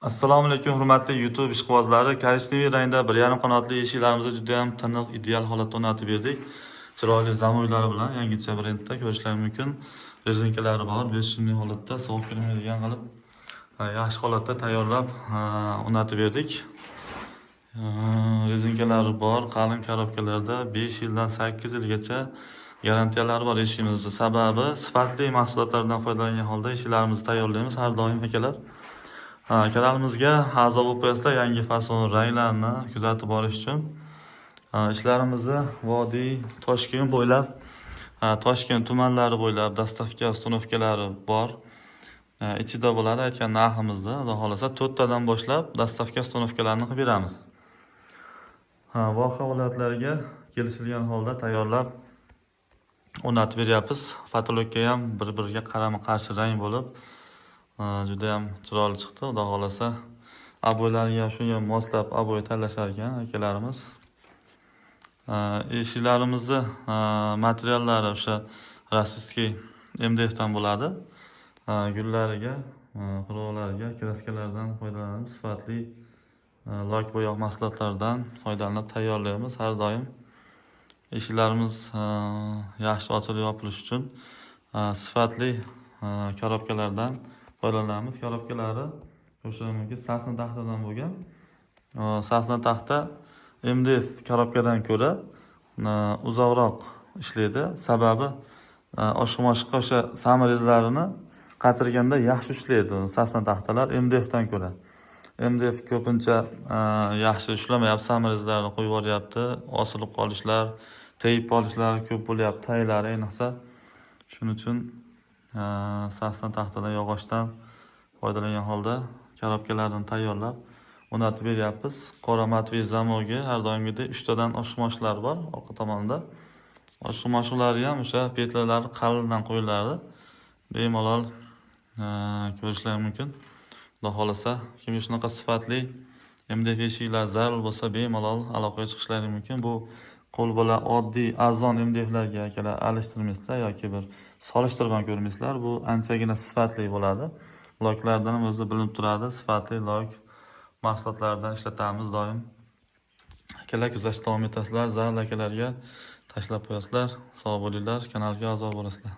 Assalomu alaykum hurmatli YouTube ishqibozlari. Korичневый rangda 1,5 qanotli eshiklarimizni juda ham tiniq, ideal holatda o'rnatib berdik. Chiroyli zamoylari bilan yangicha brendda ko'rishingiz mumkin. Rezinkalari bor, 5 so'mlik holatda sovuq kirmaydigan qilib yaxshi holatda tayyorlab o'rnatib berdik. Rezinkalari bor, qalin korobkalarda 5 yildan 8 yilgacha garantiyalari bor eshigimizda. Sababi sifatli mahsulotlardan foydalangan holda eshiklarimizni tayyorlaymiz har doim akalar. Kanalimizga a'zo bo'lib yangi fason ranglarni kuzatib borish uchun ishlarimizni Vodiy, Toshkent bo'ylab, Toshkent tumanlari bo'ylab dastavka uстановkalari bor. Ichida bo'ladi aytgan narximizda, xudo xolasa 4 tadan boshlab dastavka uстановkalarini qilib beramiz. Voha viloyatlariga kelishilgan holda tayyorlab o'rnatib beryapmiz. Patologga ham bir-biriga qarama-qarshi rang bo'lib juda ham chiroyli chiqdi. Xudo xolasa abo'ylariga shunga moslab abo'y tanlashar ekan akalarimiz. Eshiklarimizni materiallari o'sha rossiyskiy MDF dan bo'ladi. Gullariga, quroqlariga, kraskalardan foydalanib, sifatli lak bo'yoq mahsulotlaridan foydalanib tayyorlaymiz. Har doim eshiklarimiz yaxshi ochilib yopilish uchun sifatli korobkalardan foydalanamiz. Korobkalari ko'rishingiz mumkin, sasna taxtadan bo'lgan. Sasna taxta MDF korobkadan ko'ra uzoqroq ishlaydi. Sababi oshqomoshqa o'sha samorizlarini qatirganda yaxshi ishlaydi. Sasna taxtalar MDF dan ko'ra. MDF ko'pincha yaxshi ishlamayapti, samorizlarni qo'yib yuboryapti, osilib qolishlar, tegib qolishlar ko'p bo'lyapti, taylari ayniqsa. Shuning uchun sasna taxtadan, yog'ochdan foydalangan holda korobkalarni tayyorlab o'rnatib beryapmiz. Qora matviy zamogi har doimgidek 3 tadan oshqomoshlar bor orqa tomonda. Oshqomoshlar ham o'sha petlalari qalindan qo'yiladi. Bemalol ko'rishingiz mumkin. Xudo xolasa kimga shunaqa sifatli MDF eshiklar zarur bo'lsa bemalol aloqaga chiqishlari mumkin. Bu qo'l bilan oddiy arzon MDFlarga akalar alishtirmaysizlar yoki bir solishtirib ham ko'rmaysizlar. Bu anchagina sifatli bo'ladi. Loklardan ham o'zi bilinib turadi. Sifatli lok mahsulotlardan ishlatamiz doim. Akalar kuzatishda davom etasizlar. Zarur akalarga tashlab qo'yasizlar. Sog' bo'linglar, kanalga a'zo bo'lasizlar.